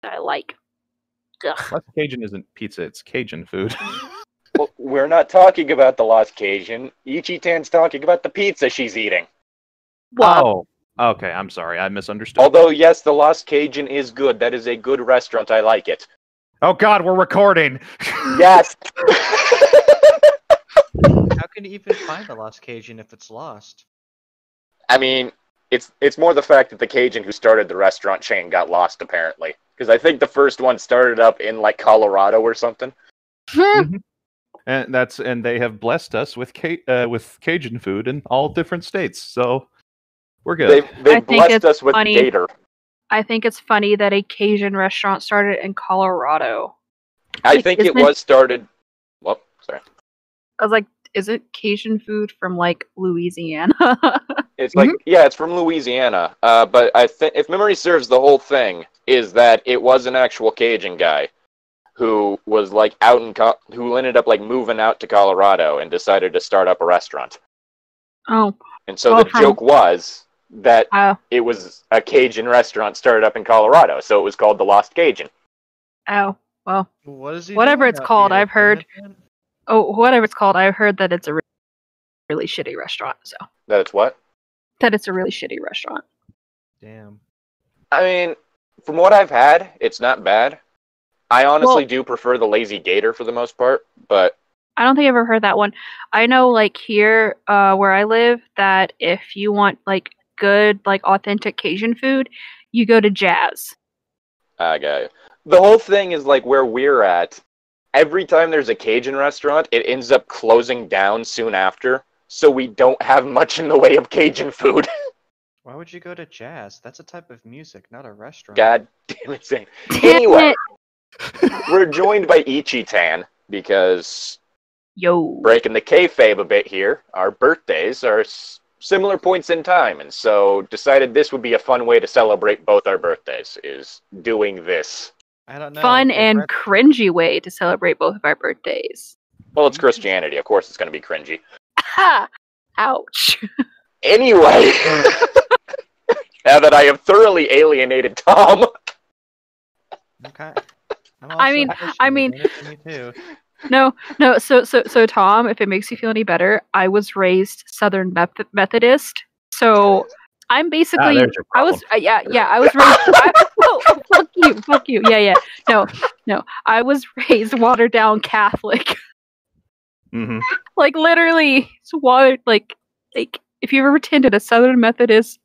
I like. Ugh. Lost Cajun isn't pizza, it's Cajun food. Well, we're not talking about the Lost Cajun. Ichi-tan's talking about the pizza she's eating. Wow. Oh, okay, I'm sorry, I misunderstood. Although, yes, the Lost Cajun is good. That is a good restaurant. I like it. Oh god, we're recording! Yes! How can you even find the Lost Cajun if it's lost? I mean, it's more the fact that the Cajun who started the restaurant chain got lost, apparently. Because I think the first one started up in, like, Colorado or something. Mm-hmm. And they have blessed us with Cajun food in all different states, so we're good. They've blessed us with gator. I think it's funny that a Cajun restaurant started in Colorado. I think it was started... Well, sorry. I was like, is it Cajun food from, like, Louisiana? It's like, yeah, it's from Louisiana. But I think, if memory serves, the whole thing is that it was an actual Cajun guy who was, like, who ended up, like, moving out to Colorado and decided to start up a restaurant. Oh. And so the joke was that it was a Cajun restaurant started up in Colorado, so it was called the Lost Cajun. Oh, well. What is he whatever doing it's out called, here? I've heard. Oh, whatever it's called, I've heard that it's a really shitty restaurant. So That it's what? that it's a really shitty restaurant. Damn. I mean, from what I've had, it's not bad. I honestly do prefer the Lazy Gator for the most part, but... I don't think I've ever heard that one. I know, like, here, where I live, that if you want, like, good, like, authentic Cajun food, you go to Jazz. I got you. The whole thing is, like, where we're at, every time there's a Cajun restaurant, it ends up closing down soon after, so we don't have much in the way of Cajun food. Why would you go to jazz? That's a type of music, not a restaurant. God damn it, Zane. Damn Anyway, it. we're joined by Ichi-tan, because... Yo. Breaking the kayfabe a bit here, our birthdays are similar points in time, and so decided this would be a fun way to celebrate both our birthdays, is doing this. I don't know. Fun and cringy way to celebrate both of our birthdays. Well, it's Christianity, of course it's going to be cringy. Ha! Ouch. Anyway, now that I have thoroughly alienated Tom. Okay. I mean, me too. No. So Tom, if it makes you feel any better, I was raised Southern Methodist, so I'm basically I was raised. Fuck you. Yeah. No. I was raised watered down Catholic. Mm-hmm. Like literally, it's watered like if you ever attended a Southern Methodist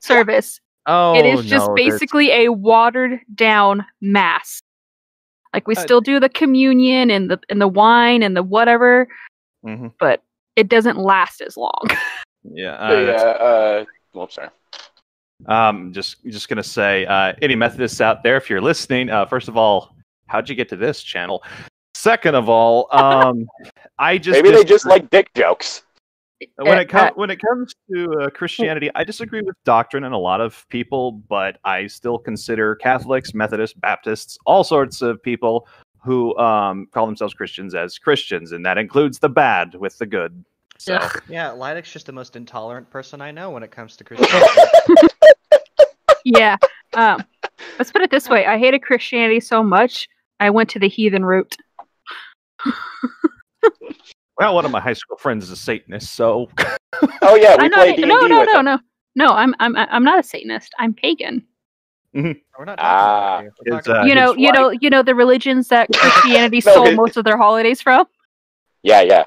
service, it is just basically a watered down mass. Like we still do the communion and the wine and the whatever, but it doesn't last as long. Yeah. Well, sorry. Just gonna say, any Methodists out there, if you're listening, first of all, how'd you get to this channel? Second of all, maybe they just like dick jokes. When it comes to Christianity, I disagree with doctrine and a lot of people, but I still consider Catholics, Methodists, Baptists, all sorts of people who call themselves Christians as Christians, and that includes the bad with the good. So yeah, Llytic's just the most intolerant person I know when it comes to Christianity. Yeah. Let's put it this way: I hated Christianity so much, I went to the heathen route. Well, one of my high school friends is a Satanist, so. Oh yeah, we play D&D with him. No. I'm not a Satanist. I'm pagan. We're not talking about you know the religions that Christianity stole most of their holidays from. Yeah.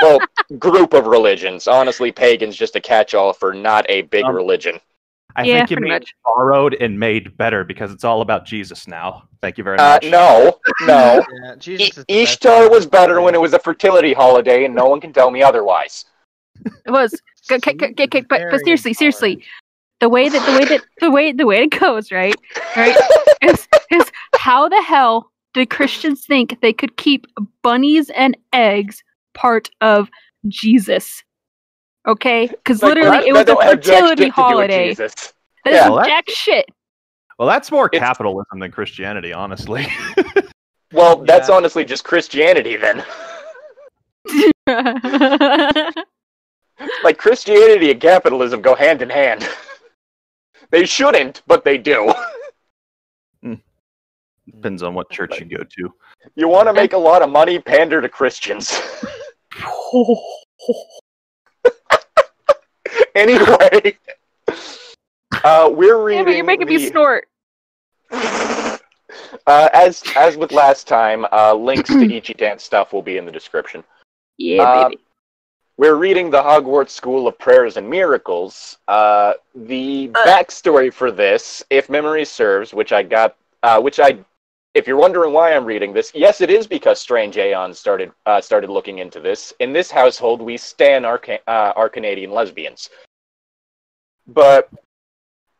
Well, group of religions. Honestly, pagan's just a catch-all for not a big religion. I think you mean borrowed and made better because it's all about Jesus now. Thank you very much. No. Yeah, Ishtar was better when it was a fertility holiday, and no one can tell me otherwise. It was. But seriously, the way it goes, right, is how the hell did Christians think they could keep bunnies and eggs part of Jesus? Okay, because literally it was a fertility holiday. That is jack shit. Well, that's more capitalism than Christianity, honestly. Well, that's honestly just Christianity then. Like Christianity and capitalism go hand in hand. They shouldn't, but they do. Depends on what church you go to. You want to make a lot of money, pander to Christians. Anyway, we're reading. Yeah, but you're making me snort. As with last time, links to Ichi-tan stuff will be in the description. Yeah, baby. We're reading the Hogwarts School of Prayers and Miracles. The backstory for this, if memory serves, if you're wondering why I'm reading this, yes, it is because Strange Aeon started looking into this. In this household, we stan our Canadian lesbians. But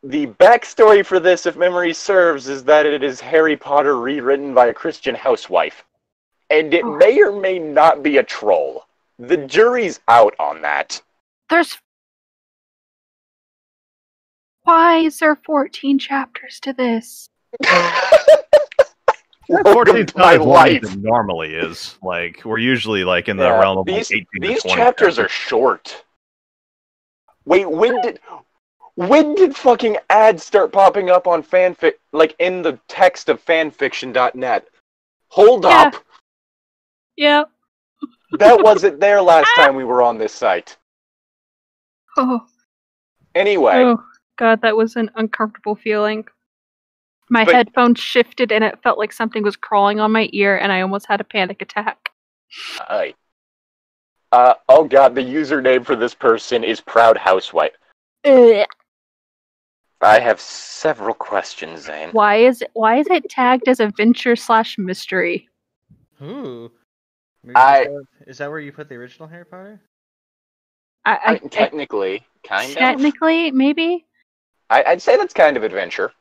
the backstory for this, if memory serves, is that it is Harry Potter rewritten by a Christian housewife. And it may or may not be a troll. The jury's out on that. Why is there 14 chapters to this? 14 times longer than normally is. Like, we're usually like in the realm of 18 to 20. These chapters are short. Wait, when did fucking ads start popping up on fanfic, like in the text of fanfiction.net? Hold up. Yeah. That wasn't there last time we were on this site. Oh. Anyway. Oh, God, that was an uncomfortable feeling. My headphones shifted and it felt like something was crawling on my ear and I almost had a panic attack. Oh God, the username for this person is Proud Housewife. Ugh. I have several questions, Zane. Why is it tagged as adventure/mystery? Ooh. Is that where you put the original Harry Potter? Technically, kind of. Technically, maybe? I'd say that's kind of adventure.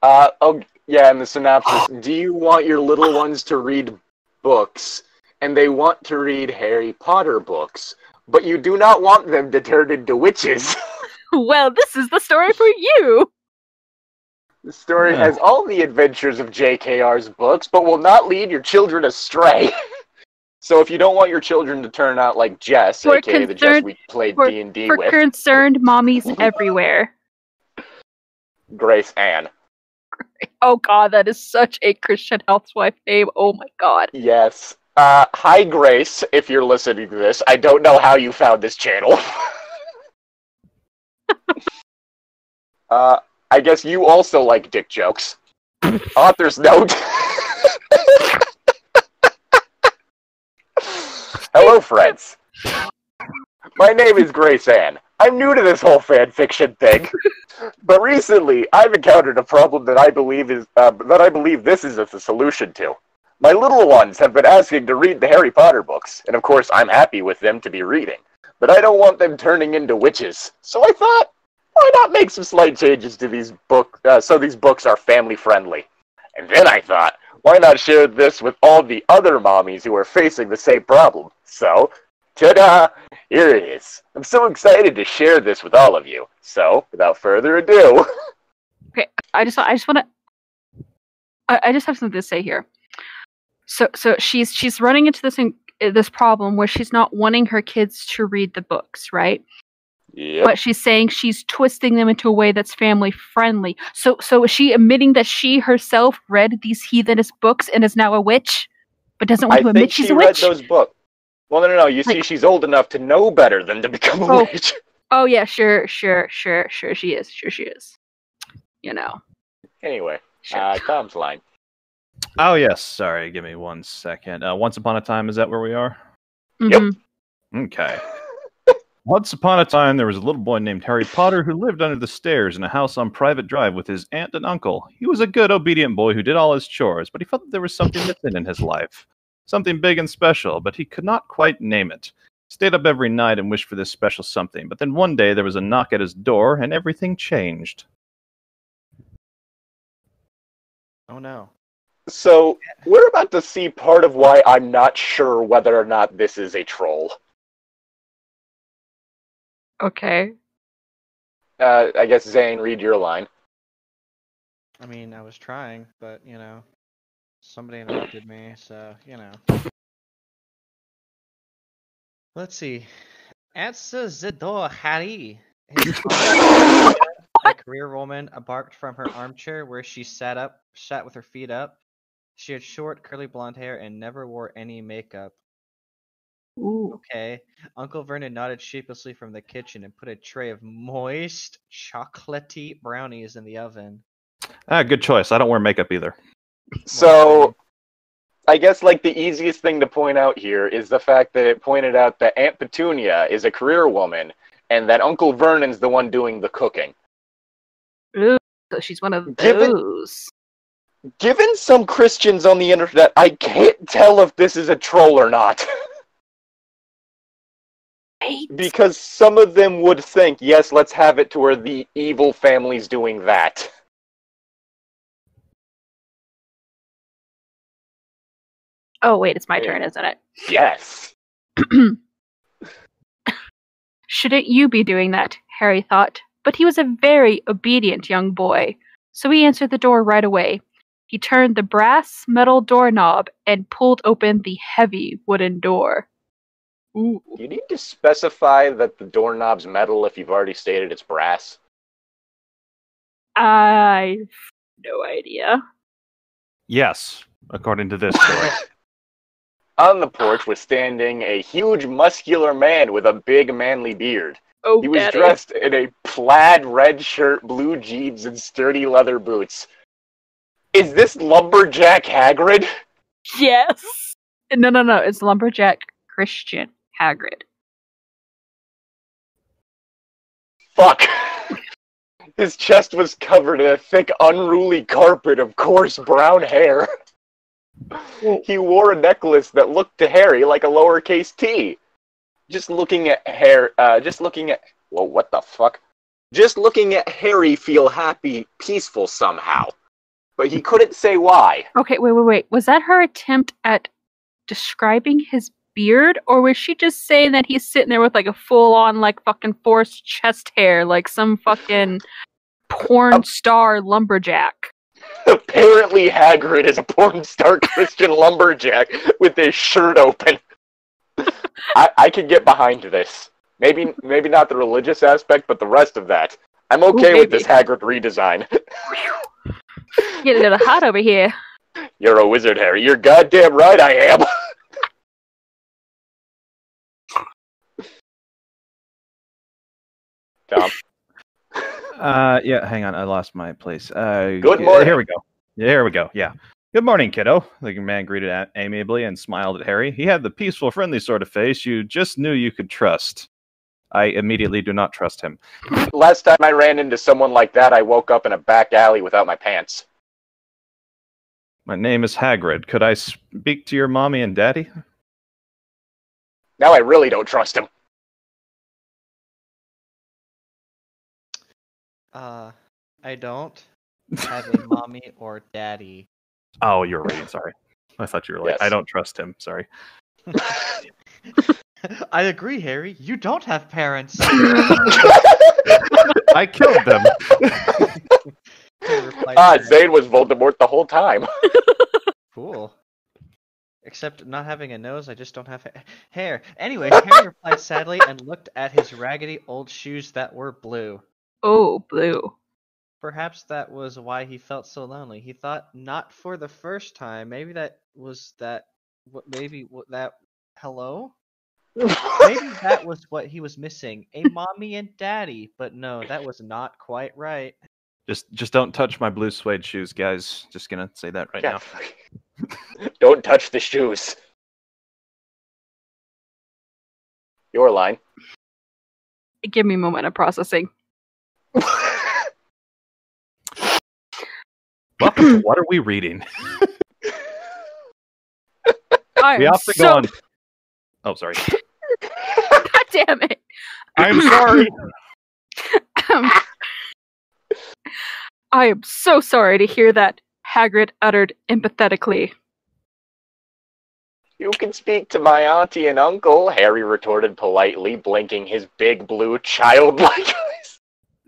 In the synopsis, do you want your little ones to read books, and they want to read Harry Potter books, but you do not want them to turn into witches? Well, this is the story for you! The story has all the adventures of JKR's books, but will not lead your children astray. So if you don't want your children to turn out like Jess, aka the Jess we played D&D with... For concerned mommies everywhere. Grace Ann. Oh God, that is such a Christian housewife name. Oh my God. Yes. Hi Grace, if you're listening to this. I don't know how you found this channel. I guess you also like dick jokes. Author's note. Hello, friends. My name is Grace Ann. I'm new to this whole fanfiction thing, but recently I've encountered a problem that I believe this is the solution to. My little ones have been asking to read the Harry Potter books, and of course I'm happy with them to be reading, but I don't want them turning into witches. So I thought, why not make some slight changes to these books so these books are family friendly? And then I thought, why not share this with all the other mommies who are facing the same problem? So, ta-da! Here it is. I'm so excited to share this with all of you. So, without further ado... Okay, I just have something to say here. So she's running into this problem where she's not wanting her kids to read the books, right? Yep. But she's saying she's twisting them into a way that's family friendly. So is she admitting that she herself read these heathenist books and is now a witch, but doesn't want to admit she's a witch? I think she read those books. Well, no. You see, she's old enough to know better than to become a witch. Oh yeah, sure. She is. Sure she is. You know. Anyway, Tom's line. Oh yes, sorry. Give me 1 second. Once upon a time, is that where we are? Mm-hmm. Yep. Okay. Once upon a time, there was a little boy named Harry Potter who lived under the stairs in a house on Private Drive with his aunt and uncle. He was a good, obedient boy who did all his chores, but he felt that there was something missing in his life. Something big and special, but he could not quite name it. He stayed up every night and wished for this special something, but then one day there was a knock at his door and everything changed. Oh no. So, we're about to see part of why I'm not sure whether or not this is a troll. Okay. I guess Zane, read your line. I mean, I was trying, but, somebody interrupted me, so, Let's see. Answer the door, Harry. His father, like career woman barked from her armchair where she sat with her feet up. She had short, curly blonde hair and never wore any makeup. Ooh. Okay. Uncle Vernon nodded sheepishly from the kitchen and put a tray of moist, chocolatey brownies in the oven. Good choice. I don't wear makeup either. So, I guess like the easiest thing to point out here is the fact that it pointed out that Aunt Petunia is a career woman and that Uncle Vernon's the one doing the cooking. Ooh, so she's one of those. Given some Christians on the internet, I can't tell if this is a troll or not. Right. Because some of them would think, yes, let's have it to where the evil family's doing that. Oh, wait, it's my turn, isn't it? Yes. Shouldn't you be doing that? Harry thought. But he was a very obedient young boy, so he answered the door right away. He turned the brass metal doorknob and pulled open the heavy wooden door. Ooh. You need to specify that the doorknob's metal if you've already stated it's brass. I've no idea. Yes, according to this story. On the porch was standing a huge muscular man with a big manly beard. Oh, he was Daddy. dressed in a plaid red shirt, blue jeans, and sturdy leather boots. Is this Lumberjack Hagrid? Yes. No. It's Lumberjack Christian Hagrid. Fuck. His chest was covered in a thick, unruly carpet of coarse brown hair. He wore a necklace that looked to Harry like a lowercase t. Just looking at Whoa, what the fuck? Just looking at Harry feel happy, peaceful somehow. But he couldn't say why. Okay, wait. Was that her attempt at describing his beard? Or was she just saying that he's sitting there with like a full-on like fucking forced chest hair like some fucking porn star lumberjack? Apparently Hagrid is a porn star Christian lumberjack with his shirt open. I can get behind this. Maybe not the religious aspect, but the rest of that. I'm okay with this Hagrid redesign. Getting a little hot over here. You're a wizard, Harry. You're goddamn right I am. Tom. Yeah, hang on. I lost my place. Good morning. Here we go. Yeah. Good morning, kiddo. The man greeted amiably and smiled at Harry. He had the peaceful, friendly sort of face you just knew you could trust. I immediately do not trust him. Last time I ran into someone like that, I woke up in a back alley without my pants. My name is Hagrid. Could I speak to your mommy and daddy? Now I really don't trust him. I don't have a mommy or daddy. Oh, you're right. Sorry. I thought you were like, Yes. I don't trust him. Sorry. I agree, Harry. You don't have parents. I killed them. Zane was Voldemort the whole time. Cool. Except not having a nose, I just don't have hair. Anyway, Harry replied sadly and looked at his raggedy old shoes that were blue. Oh, blue. Perhaps that was why he felt so lonely. He thought not for the first time. Maybe that was that. Hello? Maybe that was what he was missing. A mommy and daddy. But no, that was not quite right. Just don't touch my blue suede shoes, guys. Just gonna say that right now. Don't touch the shoes. Your line. Give me a moment of processing. Welcome to What Are We Reading? I We am have to go on. Oh, sorry. God damn it. I'm sorry. I am so sorry to hear that, Hagrid uttered empathetically. You can speak to my auntie and uncle, Harry retorted politely, blinking his big blue childlike eyes.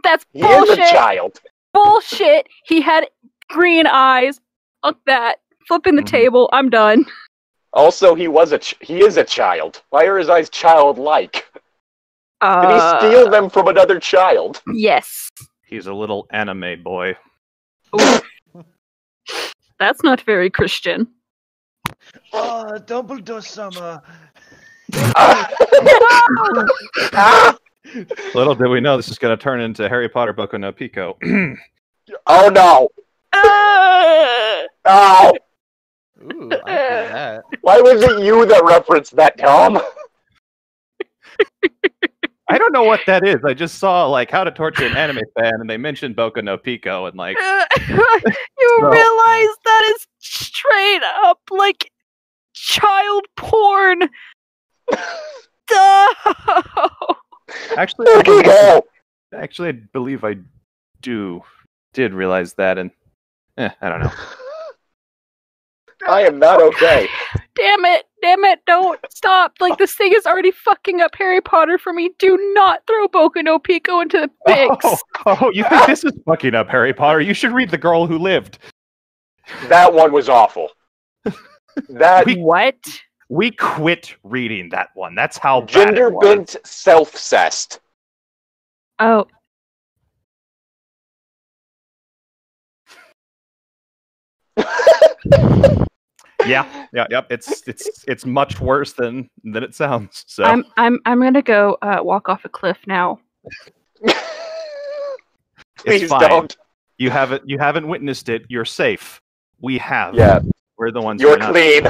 That's He bullshit. is a child. Bullshit. He had green eyes. Fuck that. Flipping the table. I'm done. Also, he is a child. Why are his eyes childlike? Did he steal them from another child? Yes. He's a little anime boy. That's not very Christian. Oh, Dumbledore-sama! Little did we know this is going to turn into Harry Potter Boku no Pico. Oh no! Oh! Ooh, I feel that. Why was it you that referenced that, Tom? I don't know what that is. I just saw like How to Torture an Anime Fan, and they mentioned Boku no Pico, and like you realize that is straight up like child porn. Actually, I believe I did realize that, and I don't know. I am not okay. Damn it, don't stop. Like, this thing is already fucking up Harry Potter for me. Do not throw Boku no Pico into the mix. Oh, you think this is fucking up Harry Potter? You should read The Girl Who Lived. That one was awful. What? We quit reading that one. That's how bad Gender it was. bent self-cessed. Oh. Yep. It's much worse than it sounds. So I'm gonna go walk off a cliff now. Please it's fine. don't. You haven't witnessed it. You're safe. We have. Yeah. We're the ones. You're clean.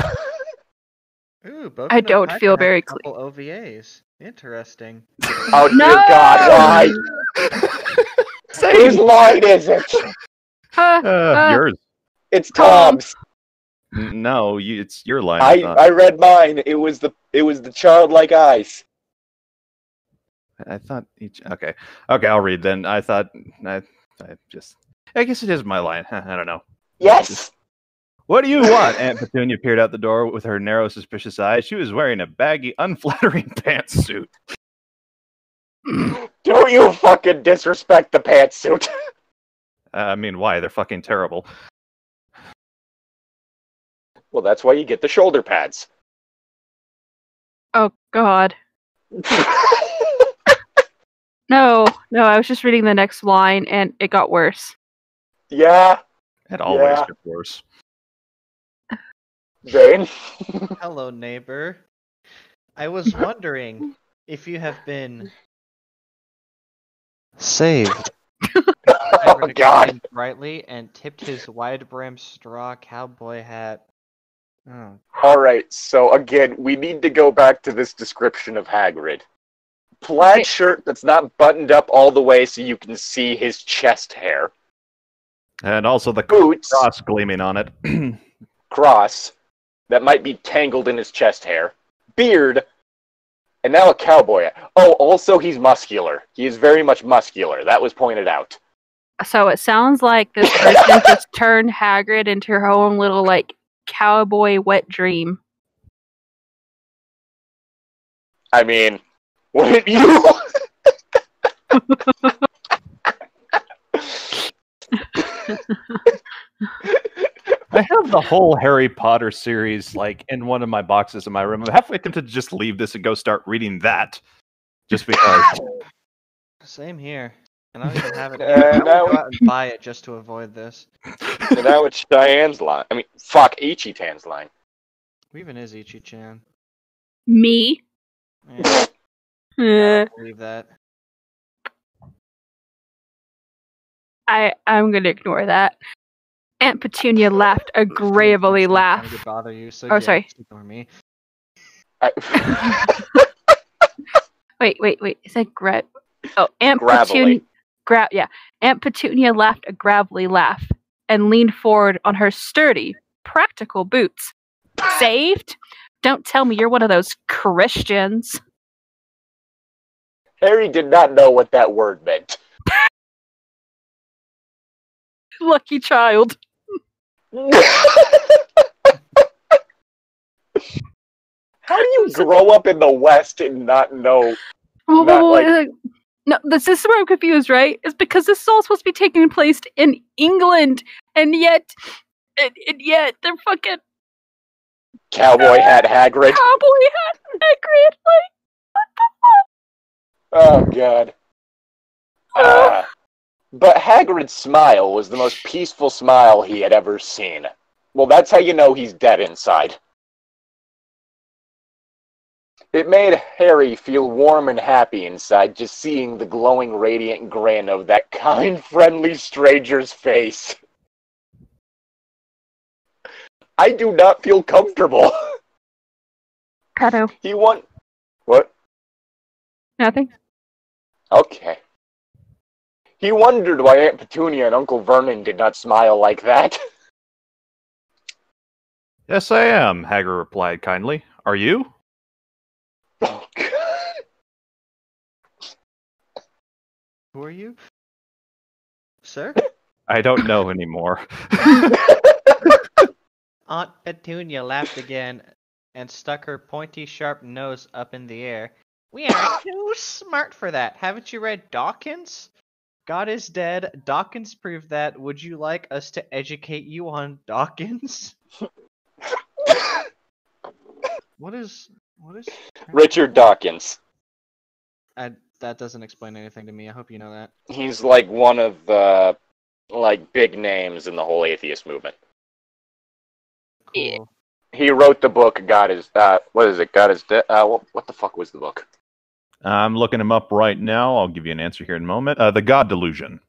Ooh, Boku I no don't Pico feel has very a couple OVAs. Interesting. Oh dear God! Why? Whose line is it? Yours. It's Tom's. No, it's your line. I read mine. It was the childlike eyes. I thought each. Okay, I'll read then. I thought I guess it is my line. I don't know. Yes. What do you want? Aunt Petunia peered out the door with her narrow, suspicious eyes. She was wearing a baggy, unflattering pantsuit. Don't you fucking disrespect the pantsuit. I mean, why? They're fucking terrible. Well, that's why you get the shoulder pads. Oh God. No, I was just reading the next line and it got worse. Yeah. It always gets worse. Zane? Hello, neighbor. I was wondering if you have been saved. Oh God! Brightly and tipped his wide-brimmed straw cowboy hat. Oh. All right. So again, we need to go back to this description of Hagrid. Plaid shirt that's not buttoned up all the way so you can see his chest hair. And also the boots, cross gleaming on it. Cross that might be tangled in his chest hair. Beard. And now a cowboy hat. Oh, also he's muscular. He is very much muscular. That was pointed out. So it sounds like this person just turned Hagrid into her own little, like, cowboy wet dream. I mean, wouldn't you? I have the whole Harry Potter series like in one of my boxes in my room. I'm halfway tempted to just leave this and go start reading that, just because. Same here, and I don't even have it. I would go out and buy it just to avoid this. So now it's Cheyenne's line. I mean, fuck, Ichi-tan's line. Who even is Ichi-chan? Me? Yeah, I don't believe that. I'm gonna ignore that. Aunt Petunia laughed a gravelly laugh. To bother you, so sorry. Ignore me. Wait. Is that Aunt Gravelly. Petunia. Aunt Petunia laughed a gravelly laugh and leaned forward on her sturdy, practical boots. Saved? Don't tell me you're one of those Christians. Harry did not know what that word meant. Lucky child. How do you grow up in the West and not know? No, this is where I'm confused, right? It's because this is all supposed to be taking place in England, and yet they're fucking Cowboy hat Hagrid. Cowboy hat Hagrid. Like, what the fuck? Oh God. But Hagrid's smile was the most peaceful smile he had ever seen. Well, that's how you know he's dead inside. It made Harry feel warm and happy inside just seeing the glowing, radiant grin of that kind, friendly stranger's face. I do not feel comfortable. Pedo. What? Nothing. Okay. He wondered why Aunt Petunia and Uncle Vernon did not smile like that. Yes, I am, Hagrid replied kindly. Are you? Oh, God. Who are you? Sir? I don't know anymore. Aunt Petunia laughed again and stuck her pointy, sharp nose up in the air. We are too smart for that. Haven't you read Dawkins? God is dead. Dawkins proved that. Would you like us to educate you on Dawkins? What is Richard Dawkins. That doesn't explain anything to me. I hope you know that. He's like one of the big names in the whole atheist movement. Cool. He wrote the book God is what is it? God is dead. What the fuck was the book? I'm looking him up right now. I'll give you an answer here in a moment. The God Delusion.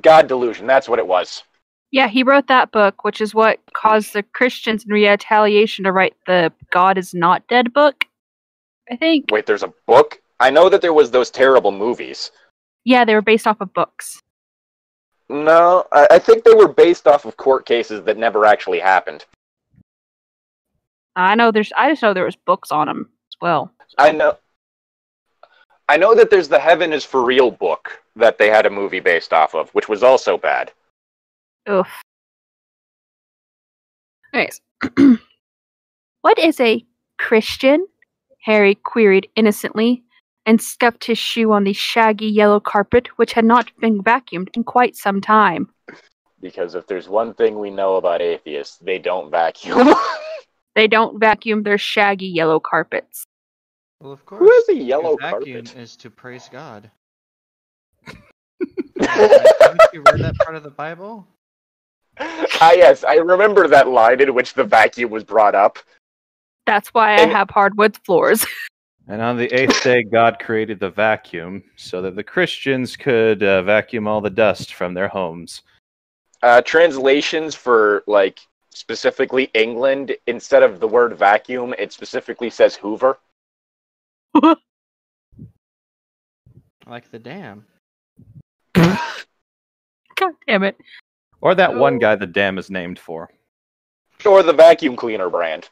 God Delusion. That's what it was. Yeah, he wrote that book, which is what caused the Christians in retaliation to write the God is Not Dead book, I think. Wait, there's a book? I know that there was those terrible movies. Yeah, they were based off of books. No, I think they were based off of court cases that never actually happened. I just know there was books on them as well. I know that there's the Heaven is for Real book that they had a movie based off of, which was also bad. Oof. Anyways. What is a Christian? Harry queried innocently, and scuffed his shoe on the shaggy yellow carpet, which had not been vacuumed in quite some time. Because if there's one thing we know about atheists, they don't vacuum. They don't vacuum their shaggy yellow carpets. Well, of course. Who has a yellow vacuum carpet? is to praise God. Haven't you read that part of the Bible? Yes, I remember that line in which the vacuum was brought up. That's why I have hardwood floors. And on the 8th day, God created the vacuum so that the Christians could vacuum all the dust from their homes. Translations for, specifically England, instead of the word vacuum, it specifically says Hoover. Like the dam. God damn it. Or that one guy the dam is named for. Or the vacuum cleaner brand.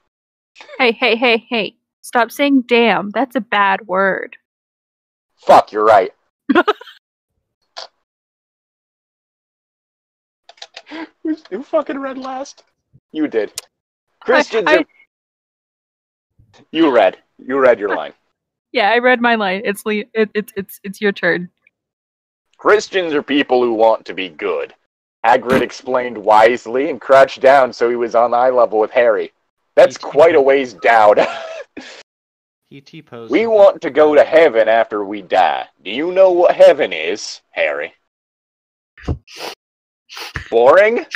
Hey. Stop saying damn. That's a bad word. Fuck, you're right. Who fucking read last? You did. Christians are... You read your line. Yeah, I read my line. It's your turn. Christians are people who want to be good. Hagrid explained wisely and crouched down so he was on eye level with Harry. That's quite a ways down. He T-posed. We want to go to heaven after we die. Do you know what heaven is, Harry? Boring?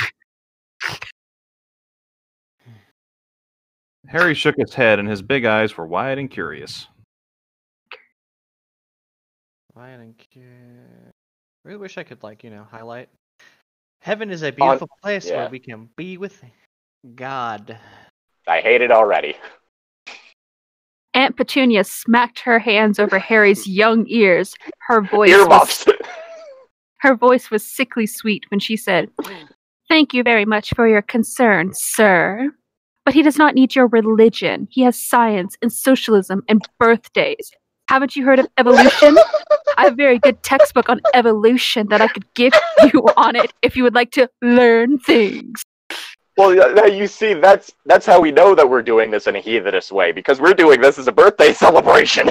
Harry shook his head and his big eyes were wide and curious. I really wish I could, highlight. Heaven is a beautiful place where we can be with God. I hate it already. Aunt Petunia smacked her hands over Harry's young ears. Her voice was sickly sweet when she said, "Thank you very much for your concern, sir. But he does not need your religion. He has science and socialism and birthdays. Haven't you heard of evolution? I have a very good textbook on evolution that I could give you on it if you would like to learn things." Well, you see, that's how we know that we're doing this in a heathenish way, because we're doing this as a birthday celebration.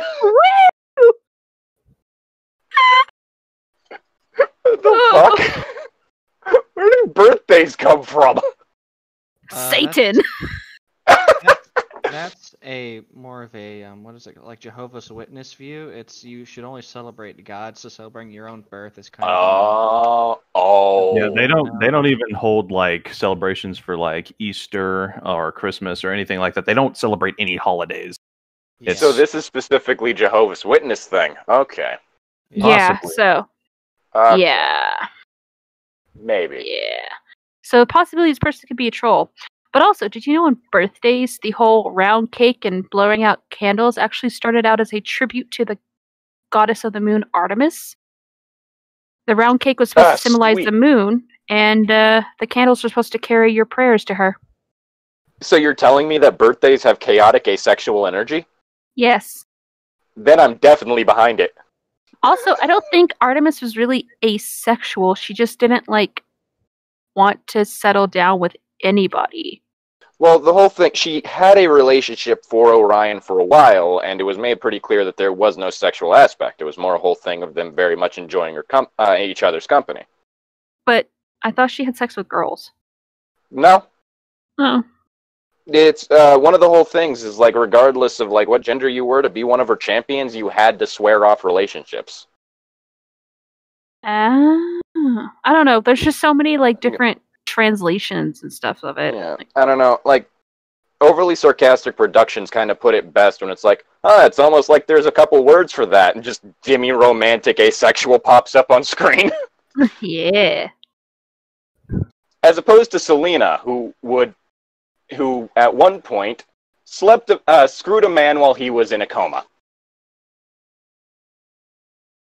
What the fuck? Where did birthdays come from? Satan! That's a more of a what is it, like Jehovah's Witness view. It's you should only celebrate God, so celebrating your own birth is kind of Yeah, they don't no. they don't even hold like celebrations for like Easter or Christmas or anything like that. They don't celebrate any holidays. Yeah. So this is specifically Jehovah's Witness thing. Okay. Yeah, Possibly. so Okay. yeah. Maybe. Yeah. So the possibility this person could be a troll. But also, did you know on birthdays, the whole round cake and blowing out candles actually started out as a tribute to the goddess of the moon, Artemis? The round cake was supposed to symbolize Sweet. the moon, and the candles were supposed to carry your prayers to her. So you're telling me that birthdays have chaotic asexual energy? Yes. Then I'm definitely behind it. Also, I don't think Artemis was really asexual. She just didn't, want to settle down with anybody. Well, the whole thing, she had a relationship for Orion for a while, and it was made pretty clear that there was no sexual aspect. It was more a whole thing of them very much enjoying each other's company. But I thought she had sex with girls. No. Oh. It's, one of the whole things is, regardless of, what gender you were, to be one of her champions, you had to swear off relationships. I don't know. There's just so many, different translations and stuff of it. Yeah, I don't know. Overly sarcastic productions kind of put it best when it's it's almost like there's a couple words for that, and just demi-romantic asexual pops up on screen. Yeah. As opposed to Selena, who at one point screwed a man while he was in a coma.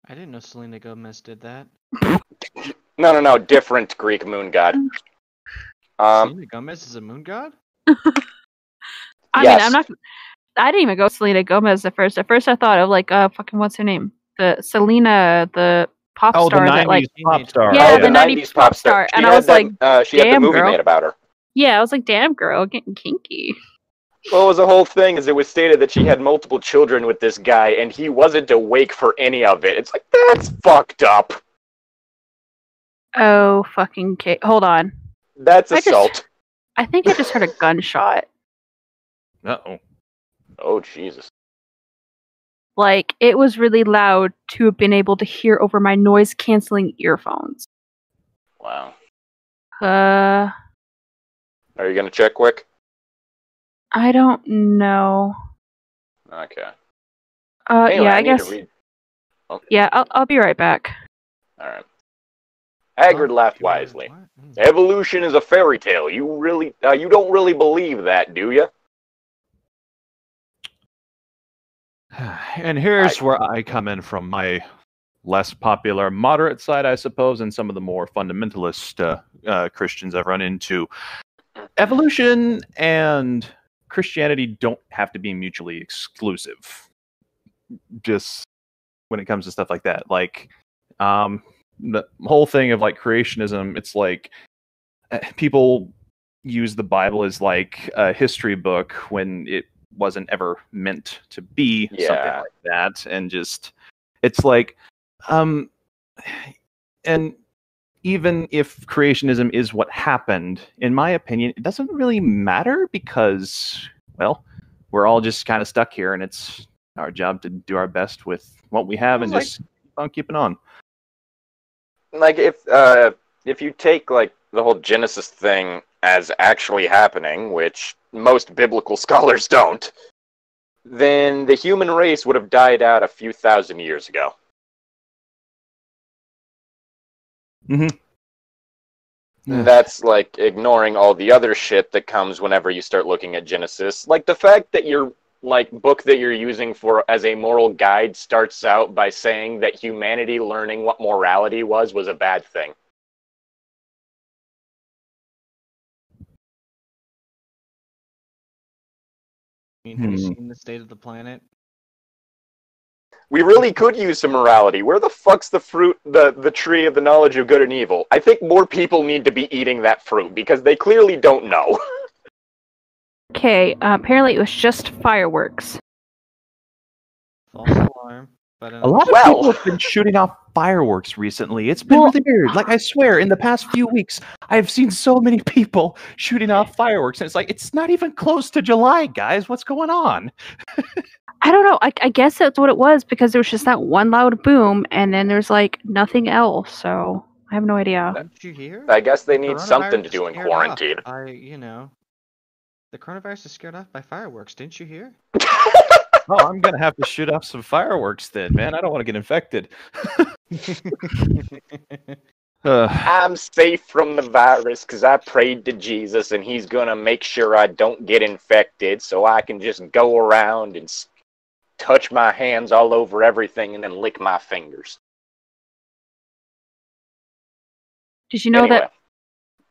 I didn't know Selena Gomez did that. No, different Greek moon god. Selena Gomez is a moon god? I mean, I didn't even go Selena Gomez at first. At first I thought of what's her name? The Selena, the pop star the that 90s pop star. Yeah, the the 90s pop star. She And had I was she had the damn, movie girl. made about her. Yeah, I was like, damn girl, getting kinky. Well, it was a whole thing, is it was stated that she had multiple children with this guy, and he wasn't awake for any of it. It's that's fucked up. Oh, fucking hold on. That's assault. I think I just heard a gunshot. Uh-oh. Oh, Jesus. It was really loud to have been able to hear over my noise-canceling earphones. Wow. Are you gonna check quick? I don't know. Okay. Anyway, yeah, I guess. Oh. Yeah, I'll be right back. All right. Hagrid laughed wisely. Evolution is a fairy tale. You don't really believe that, do you? And here's where I come in from my less popular moderate side, I suppose, and some of the more fundamentalist Christians I've run into. Evolution and Christianity don't have to be mutually exclusive. Just when it comes to stuff like that. The whole thing of creationism, it's people use the Bible as a history book when it wasn't ever meant to be something like that, and just it's and even if creationism is what happened, in my opinion, it doesn't really matter because, well, we're all just kind of stuck here, and it's our job to do our best with what we have and just keep on keeping on. If you take the whole Genesis thing as actually happening, which most biblical scholars don't, then the human race would have died out a few thousand years ago. Mm-hmm. That's ignoring all the other shit that comes whenever you start looking at Genesis. The fact that your book that you're using as a moral guide starts out by saying that humanity learning what morality was a bad thing. Have you seen the state of the planet? We really could use some morality. Where the fuck's the fruit, the tree of the knowledge of good and evil? I think more people need to be eating that fruit because they clearly don't know. Okay, apparently it was just fireworks. False alarm. But a lot of people have been shooting off fireworks recently. It's been really weird. Like, I swear, in the past few weeks, I've seen so many people shooting off fireworks, and it's like, it's not even close to July, guys. What's going on? I don't know. I guess that's what it was, because there was just that one loud boom, and then there's like nothing else. So I have no idea. Didn't you hear? I guess they need something to do in quarantine. The coronavirus is scared off by fireworks. Didn't you hear? Oh, I'm gonna have to shoot off some fireworks then, man. I don't want to get infected. I'm safe from the virus because I prayed to Jesus, and he's gonna make sure I don't get infected, so I can just go around and touch my hands all over everything and then lick my fingers. Did you know that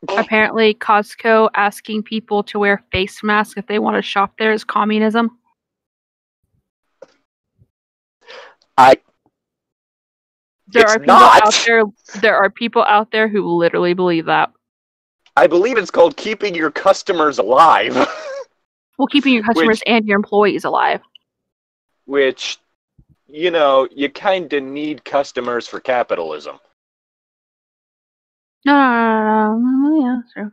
apparently Costco asking people to wear face masks if they want to shop there is communism? There are people out there who literally believe that. I believe it's called keeping your customers alive. Well, keeping your customers and your employees alive. Which, you kind of need customers for capitalism. No, yeah, true.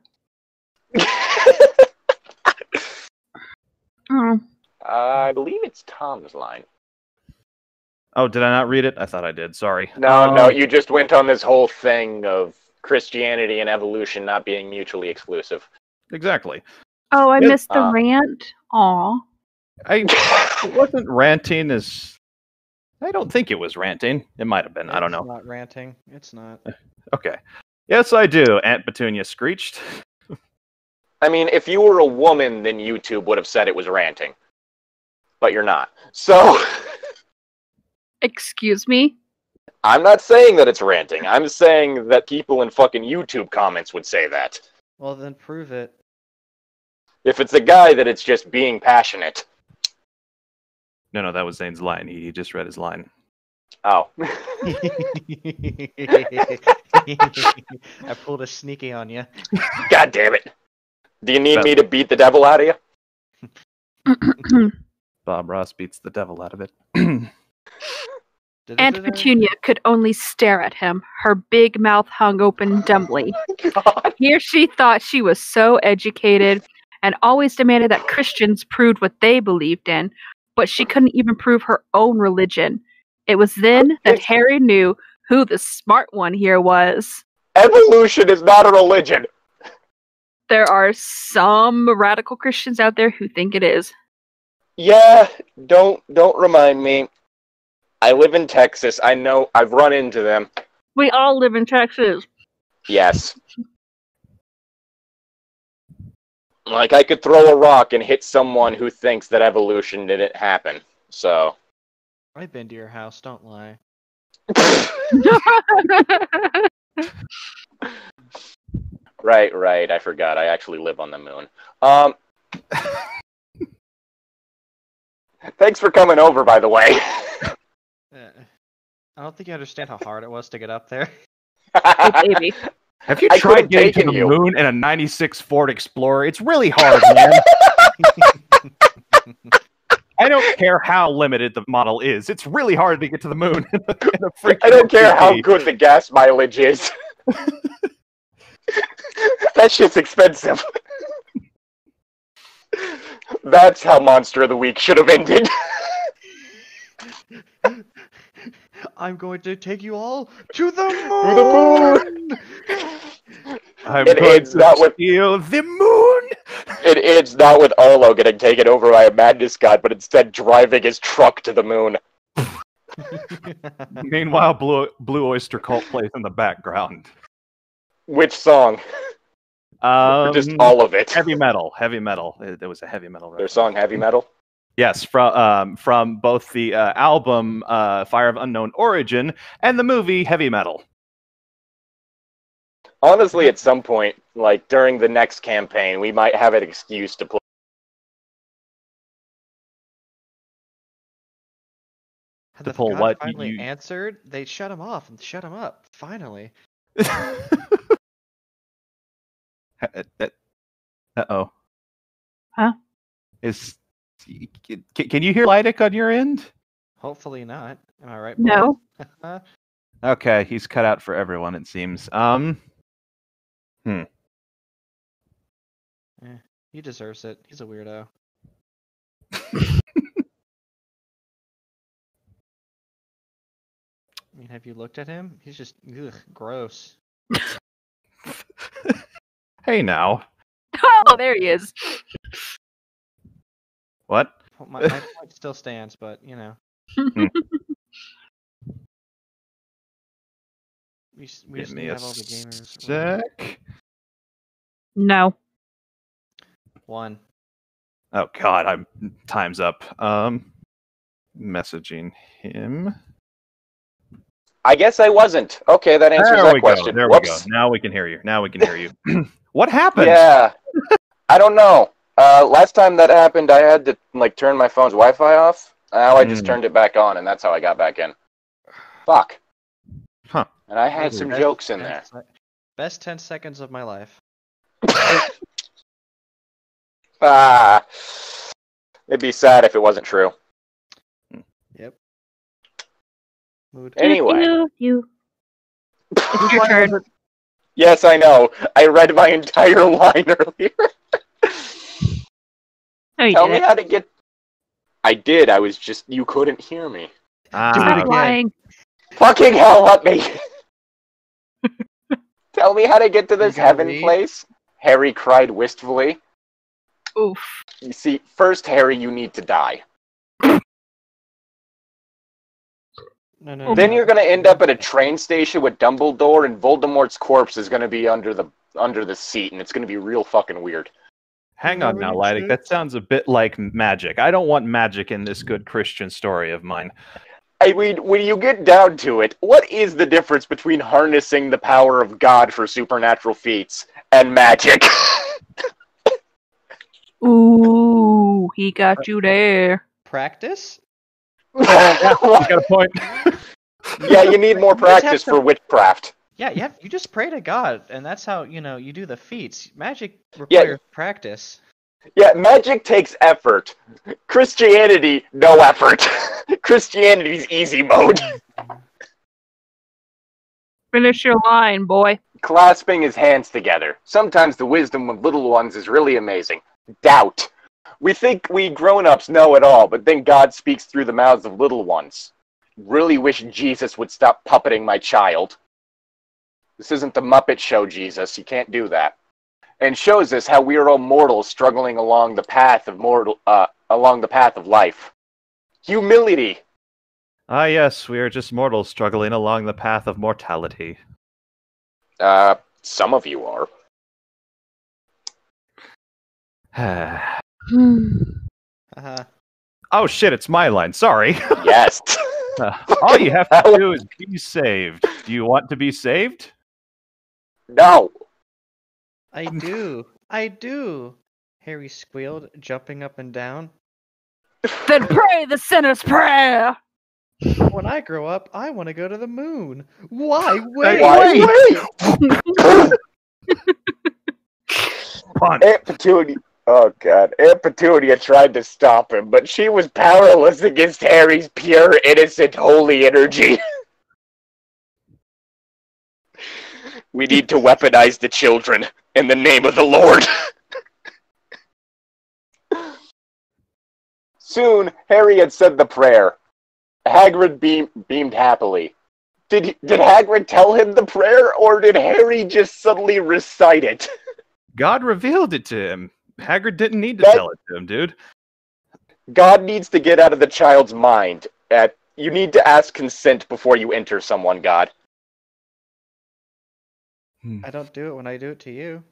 I believe it's Tom's line. Oh, did I not read it? I thought I did. Sorry. No, you just went on this whole thing of Christianity and evolution not being mutually exclusive. Exactly. Oh, I missed the rant. Aw. It wasn't ranting as... I don't think it was ranting. It might have been. I don't know. It's not ranting. It's not. Okay. Yes, I do. Aunt Petunia screeched. I mean, if you were a woman, then YouTube would have said it was ranting. But you're not. So... Excuse me? I'm not saying that it's ranting. I'm saying that people in fucking YouTube comments would say that. Well, then prove it. If it's a guy, that it's just being passionate. No, that was Zane's line. He just read his line. Oh. I pulled a sneaky on you. God damn it. Do you need me to beat the devil out of you? Bob Ross beats the devil out of it. Aunt Petunia could only stare at him, her big mouth hung open dumbly. Here she thought she was so educated and always demanded that Christians proved what they believed in, but she couldn't even prove her own religion. It was then that Harry knew who the smart one here was. Evolution is not a religion. There are some radical Christians out there who think it is. Yeah, don't remind me. I live in Texas. I know. I've run into them. We all live in Texas. Yes. Like, I could throw a rock and hit someone who thinks that evolution didn't happen. So. I've been to your house, don't lie. Right. I forgot. I actually live on the moon. Thanks for coming over, by the way. I don't think you understand how hard it was to get up there. Hey, baby. Have you tried getting to the moon in a 96 Ford Explorer? It's really hard, man. I don't care how limited the model is. It's really hard to get to the moon. I don't care how good the gas mileage is. That shit's expensive. That's how Monster of the Week should have ended. I'm going to take you all to the moon! I'm going to steal the moon! It ends not with Arlo getting taken over by a madness god, but instead driving his truck to the moon. Meanwhile, Blue Oyster Cult plays in the background. Which song? Or just all of it. Heavy metal. There was a heavy metal. Their song, Heavy Metal? Yes, from both the album Fire of Unknown Origin and the movie Heavy Metal. Honestly, at some point, like during the next campaign, we might have an excuse to play. The god finally answered. They shut him off and shut him up. Finally. Uh-oh. Huh? Can you hear Llytic on your end? Hopefully not. Am I right? No. Okay, he's cut out for everyone, it seems. He deserves it. He's a weirdo. I mean, have you looked at him? He's just gross. Hey now. Oh, there he is. What? My point still stands, but you know. We Give just me have a all the gamers. sec. No. 1. Oh God, time's up. Messaging him. I guess I wasn't. Okay, that answers that question. There Whoops. we go. Now we can hear you. What happened? Yeah. I don't know. Last time that happened, I had to turn my phone's Wi-Fi off. Now I just turned it back on, and that's how I got back in. Fuck. Huh. And I had some jokes in there. Best 10 seconds of my life. It'd be sad if it wasn't true. Yep. Mood. Anyway. It's your turn. Yes, I know. I read my entire line earlier. No, you Tell me didn't. how to get... I did. I was just... You couldn't hear me. Stop lying. Fucking hell, let me... Tell me how to get to this heaven place. Harry cried wistfully. Oof. You see, first, Harry, you need to die. No. Then you're going to end up at a train station with Dumbledore, and Voldemort's corpse is going to be under the seat, and it's going to be real fucking weird. Hang on now, Llytic. That sounds a bit like magic. I don't want magic in this good Christian story of mine. I mean, when you get down to it, what is the difference between harnessing the power of God for supernatural feats and magic? Ooh, he got you there. Practice? You got a point. Yeah, you need more practice for witchcraft. Yeah, you just pray to God, and that's how, you do the feats. Magic requires practice. Yeah, magic takes effort. Christianity, no effort. Christianity's easy mode. Finish your line, boy. Clasping his hands together. Sometimes the wisdom of little ones is really amazing. Doubt. We think we grown-ups know it all, but then God speaks through the mouths of little ones. Really wish Jesus would stop puppeting my child. This isn't the Muppet Show, Jesus. You can't do that. And shows us how we are all mortals struggling along the path of life. Humility. Ah, yes, we are just mortals struggling along the path of mortality. Some of you are. Oh shit, it's my line. Sorry. Yes. All you have to do is be saved. Do you want to be saved? No. I do. Harry squealed, jumping up and down. Then pray the sinner's prayer. When I grow up, I want to go to the moon. Why wait? Aunt Petunia. Oh god. Aunt Petunia tried to stop him, but she was powerless against Harry's pure, innocent, holy energy. We need to weaponize the children in the name of the Lord. Soon, Harry had said the prayer. Hagrid beamed happily. Did Hagrid tell him the prayer, or did Harry just suddenly recite it? God revealed it to him. Hagrid didn't need to tell it to him, dude. God needs to get out of the child's mind. You need to ask consent before you enter someone, God. I don't do it when I do it to you.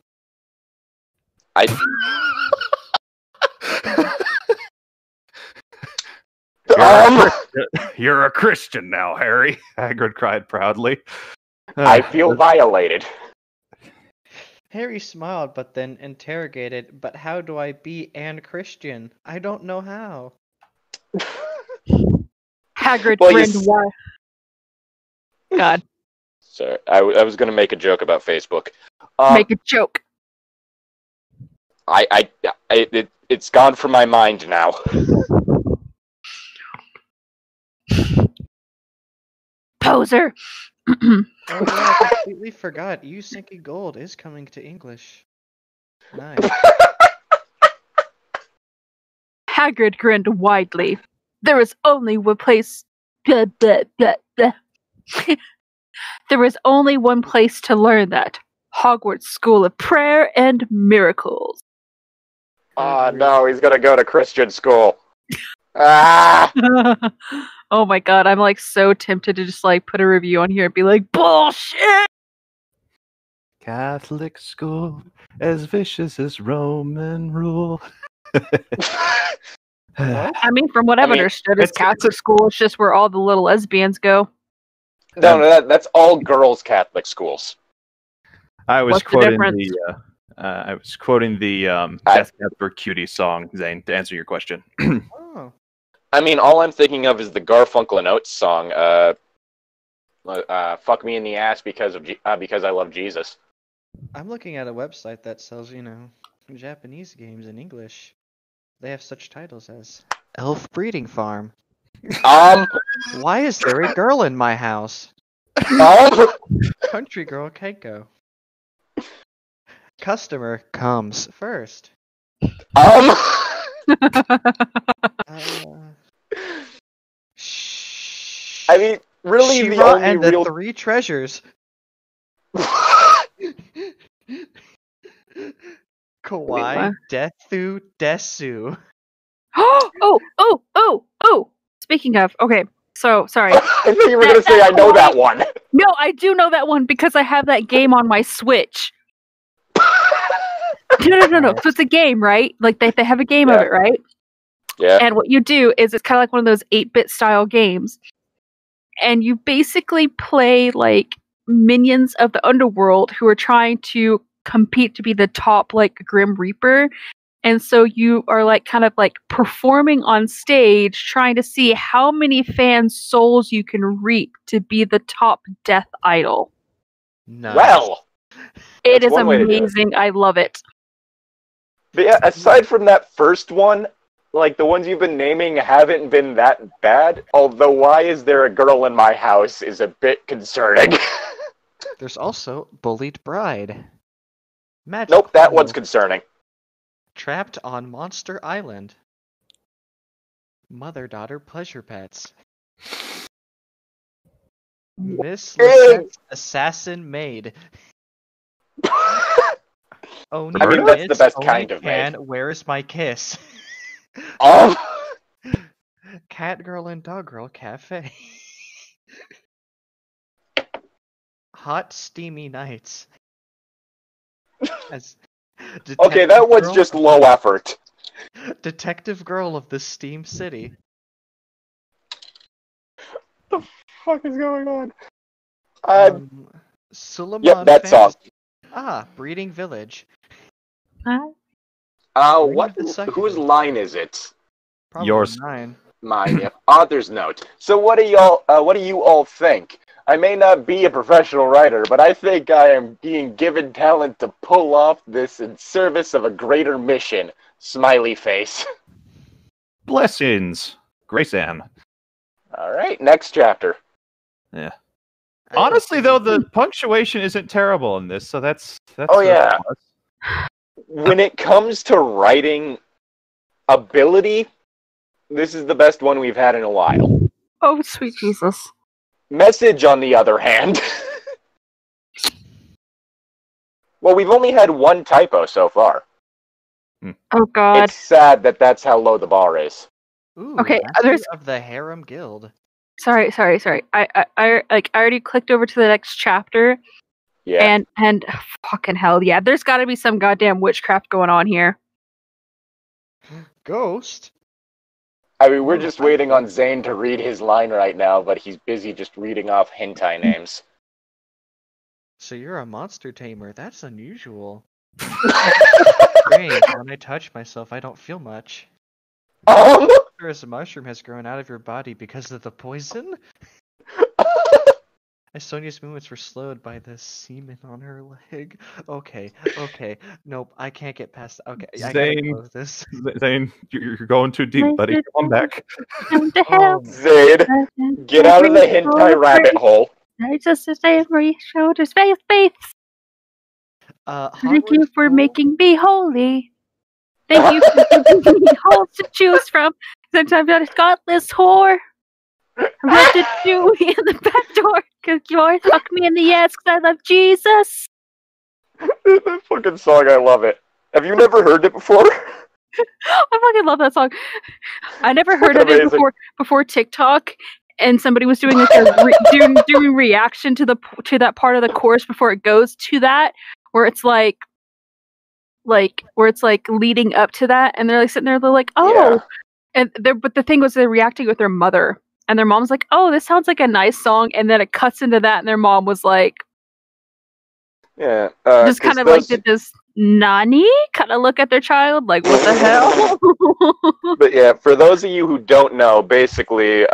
You're a Christian now, Harry, Hagrid cried proudly. I feel violated. Harry smiled, but then interrogated, but how do I be an Christian? I don't know how. Hagrid grinned wide. God. Sorry, I was going to make a joke about Facebook. Make a joke. It's gone from my mind now. poser. Oh yeah, I completely forgot. You Sinking Gold is coming to English. Nice. Hagrid grinned widely. There is only one place. There is only one place to learn that. Hogwarts School of Prayer and Miracles. No, he's gonna go to Christian school. Ah! Oh my god, I'm like so tempted to just like put a review on here and be like, bullshit! Catholic school, as vicious as Roman rule. I mean, from what I've understood, is Catholic school. It's just where all the little lesbians go. No, that's all girls' Catholic schools. I was What's quoting the Death Cab for Cutie song, Zane, to answer your question. Oh. I mean, all I'm thinking of is the Garfunkel and Oates song, "Fuck me in the ass because I love Jesus." I'm looking at a website that sells, Japanese games in English. They have such titles as Elf Breeding Farm. Why is there a girl in my house? Country Girl Keiko. Customer comes first. I mean, really, She-Ra the only and real the Three Treasures. Kawaii Dethu Desu. Oh! Speaking of, okay, so sorry. I thought you were going to say I know that one. No, I do know that one because I have that game on my Switch. No. So it's a game, right? Like they have a game of it, right? Yeah. And what you do is it's kind of like one of those 8-bit style games. And you basically play like minions of the underworld who are trying to compete to be the top like Grim Reaper. And so you are like kind of like performing on stage trying to see how many fans' souls you can reap to be the top death idol. Nice. Well, it is amazing. I love it. But yeah, aside from that first one, like the ones you've been naming haven't been that bad. Although, why is there a girl in my house is a bit concerning. There's also Bullied Bride. Magic Nope, that Pool. one's concerning. Trapped on Monster Island. Mother-daughter pleasure pets. Miss Lisette's Assassin Maid. Only I mean, that's the best kind of maid. Where's my kiss? Cat Girl and Dog Girl Cafe. Hot Steamy Nights. Okay, that one's just low effort. Detective Girl of the Steam City. What the fuck is going on? Suleiman Yep, that Fantasy. song. Breeding Village. Whose line is it? Probably Yours. Mine. Mine, yep. Author's note. So what do you all think? I may not be a professional writer, but I think I am being given talent to pull off this in service of a greater mission. Smiley face. Blessings, Grace Ann. Alright, next chapter. Yeah. Honestly, though, the punctuation isn't terrible in this, so that's oh, yeah. When it comes to writing ability, this is the best one we've had in a while. Oh, sweet Jesus. Message, on the other hand. Well, we've only had one typo so far. Oh, God. It's sad that that's how low the bar is. Ooh, okay, there's of the Harem Guild. Sorry. I already clicked over to the next chapter. Yeah. And fucking hell, yeah. There's got to be some goddamn witchcraft going on here. Ghost? I mean, we're just waiting on Zane to read his line right now, but he's busy just reading off hentai names. So you're a monster tamer. That's unusual. Strange. When I touch myself, I don't feel much. As a mushroom has grown out of your body because of the poison? Sonia's movements were slowed by the semen on her leg. Okay. Nope, I can't get past. Okay, I gotta close this. Zane, you're going too deep, buddy. Come back. Zane, get out of the hentai rabbit hole. I just say where your shoulders, face. Thank you for making me holy. Thank you for giving me holes to choose from. Sometimes I'm a godless whore. What to do in the back door? Cause you always fuck me in the ass because I love Jesus. That fucking song, I love it. Have you never heard it before? I fucking love that song. I never heard of it before TikTok, and somebody was doing doing reaction to that part of the chorus before it goes to that, where it's like leading up to that, and they're like sitting there, they're like, oh, yeah. But the thing was, they're reacting with their mother, and their mom's like, oh, this sounds like a nice song, and then it cuts into that, and their mom was like, yeah, just kind of like did this nani kind of look at their child, like, what the hell? But yeah, for those of you who don't know, basically,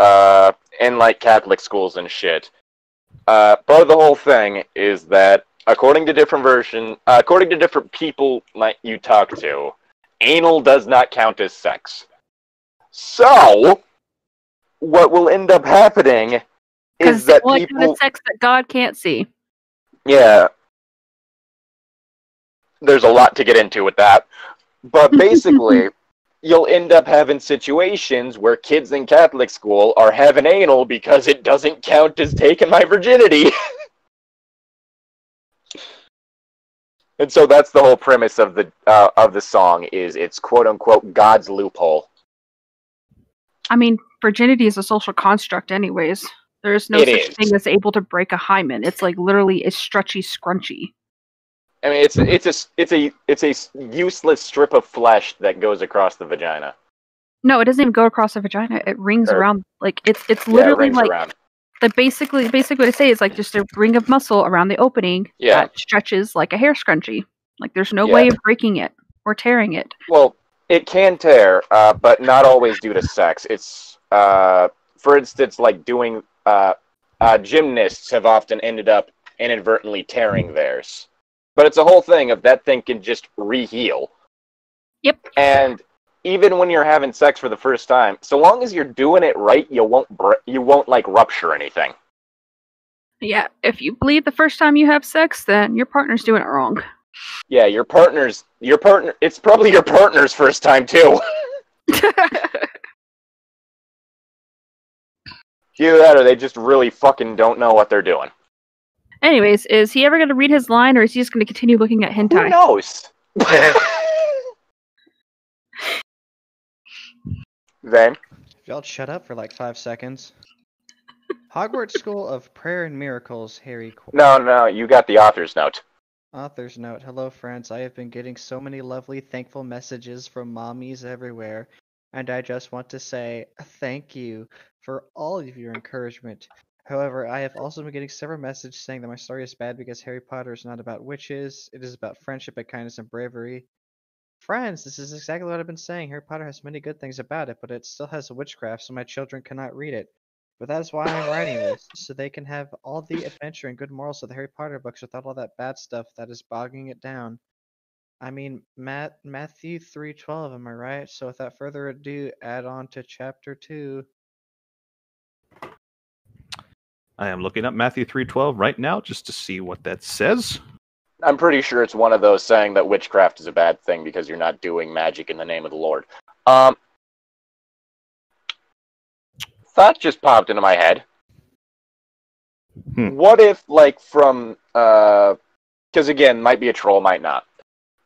in like Catholic schools and shit, part of the whole thing is that according to different people like you talk to, anal does not count as sex. So, what will end up happening is that people sex that God can't see. Yeah. There's a lot to get into with that. But basically, you'll end up having situations where kids in Catholic school are having anal because it doesn't count as taking my virginity. And so that's the whole premise of the song, is it's quote-unquote God's loophole. I mean, virginity is a social construct anyways. There's no such thing as able to break a hymen. It's like literally a stretchy scrunchy. I mean, it's a useless strip of flesh that goes across the vagina. No, it doesn't even go across the vagina. It rings around. Like it's literally like around. Basically what I say is like just a ring of muscle around the opening that stretches like a hair scrunchie. Like there's no way of breaking it or tearing it. Well, it can tear, but not always due to sex. It's for instance, like doing gymnasts have often ended up inadvertently tearing theirs. But it's a whole thing of that thing can just re-heal. Yep. And even when you're having sex for the first time, so long as you're doing it right, you won't like rupture anything. Yeah, if you bleed the first time you have sex, then your partner's doing it wrong. Yeah, your partner, it's probably your partner's first time too. Either that or they just really fucking don't know what they're doing. Anyways, is he ever going to read his line, or is he just going to continue looking at hentai? Who knows? Then? If y'all shut up for like 5 seconds. Hogwarts School of Prayer and Miracles, Harry. No, you got the author's note. Author's note. Hello, friends. I have been getting so many lovely, thankful messages from mommies everywhere, and I just want to say thank you for all of your encouragement. However, I have also been getting several messages saying that my story is bad because Harry Potter is not about witches. It is about friendship and kindness and bravery. Friends, this is exactly what I've been saying. Harry Potter has many good things about it, but it still has witchcraft, so my children cannot read it. But that is why I'm writing this, so they can have all the adventure and good morals of the Harry Potter books without all that bad stuff that is bogging it down. I mean, Matthew 3:12, am I right? So without further ado, add on to chapter 2. I am looking up Matthew 3:12 right now just to see what that says. I'm pretty sure it's one of those saying that witchcraft is a bad thing because you're not doing magic in the name of the Lord. Thought just popped into my head. What if, like, from, because again, might be a troll, might not.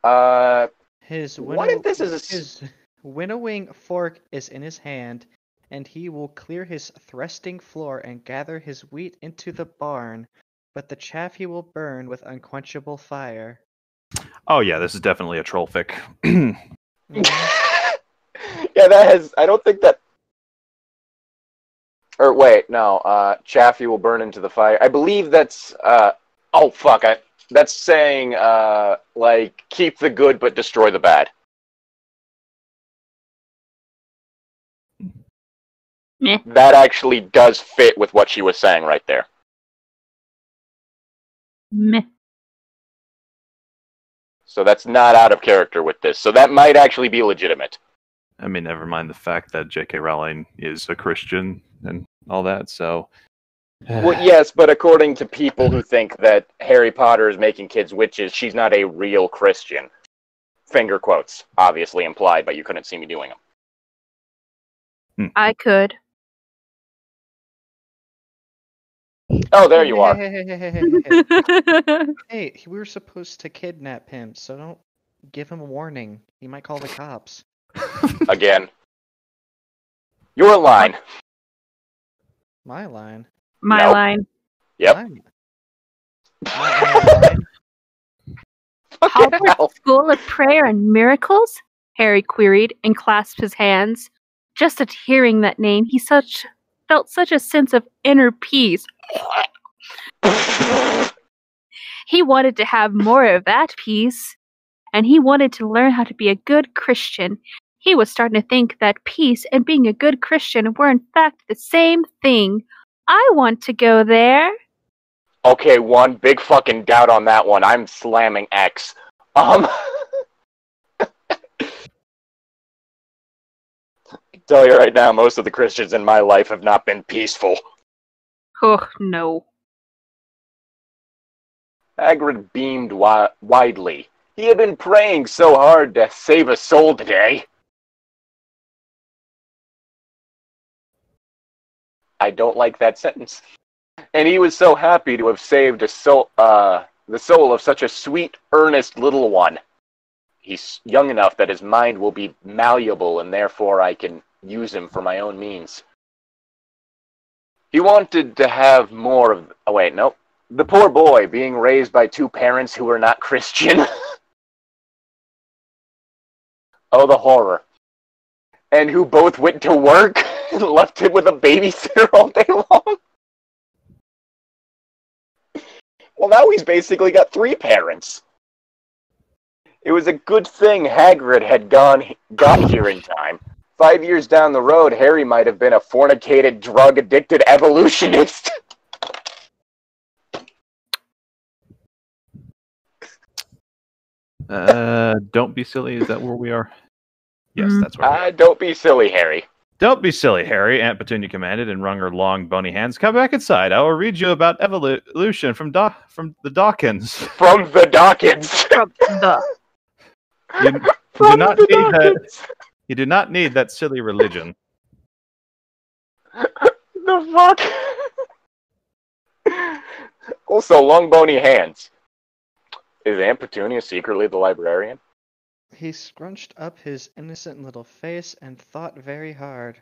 What if this is his winnowing fork is in his hand, and he will clear his threshing floor and gather his wheat into the barn, but the chaff he will burn with unquenchable fire. Oh yeah, this is definitely a troll fic. Yeah, that has. I don't think that. Or wait, no. Chaff he will burn into the fire. I believe that's. Oh fuck! That's saying like keep the good but destroy the bad. Yeah. That actually does fit with what she was saying right there. Meh. So that's not out of character with this. So that might actually be legitimate. I mean, never mind the fact that J.K. Rowling is a Christian and all that, so... Well, yes, but according to people who think that Harry Potter is making kids witches, she's not a real Christian. Finger quotes, obviously implied, but you couldn't see me doing them. I could. Oh, there you are. Hey, we were supposed to kidnap him, so don't give him a warning. He might call the cops. Again. Your line. My line. My Nope. line. Yep. My line. Hogwarts School of Prayer and Miracles? Harry queried and clasped his hands. Just at hearing that name, he felt such a sense of inner peace. He wanted to have more of that peace, and he wanted to learn how to be a good Christian. He was starting to think that peace and being a good Christian were in fact the same thing. I want to go there. Okay, one big fucking doubt on that one. I'm slamming X. Tell you right now, most of the Christians in my life have not been peaceful. Oh, no. Hagrid beamed widely. He had been praying so hard to save a soul today. I don't like that sentence. And he was so happy to have saved the soul of such a sweet, earnest little one. He's young enough that his mind will be malleable, and therefore I can use him for my own means. He wanted to have more of... Oh, wait, nope. The poor boy being raised by two parents who were not Christian. Oh, the horror. And who both went to work and left him with a babysitter all day long. Well, now he's basically got three parents. It was a good thing Hagrid had got here in time. 5 years down the road, Harry might have been a fornicated, drug-addicted evolutionist. Don't be silly. Is that where we are? Yes, that's where we are. Don't be silly, Harry. Don't be silly, Harry, Aunt Petunia commanded and wrung her long, bony hands. Come back inside. I will read you about evolution from the Dawkins. From the Dawkins. From the... You do not need that silly religion. The fuck? Also, long, bony hands. Is Aunt Petunia secretly the librarian? He scrunched up his innocent little face and thought very hard.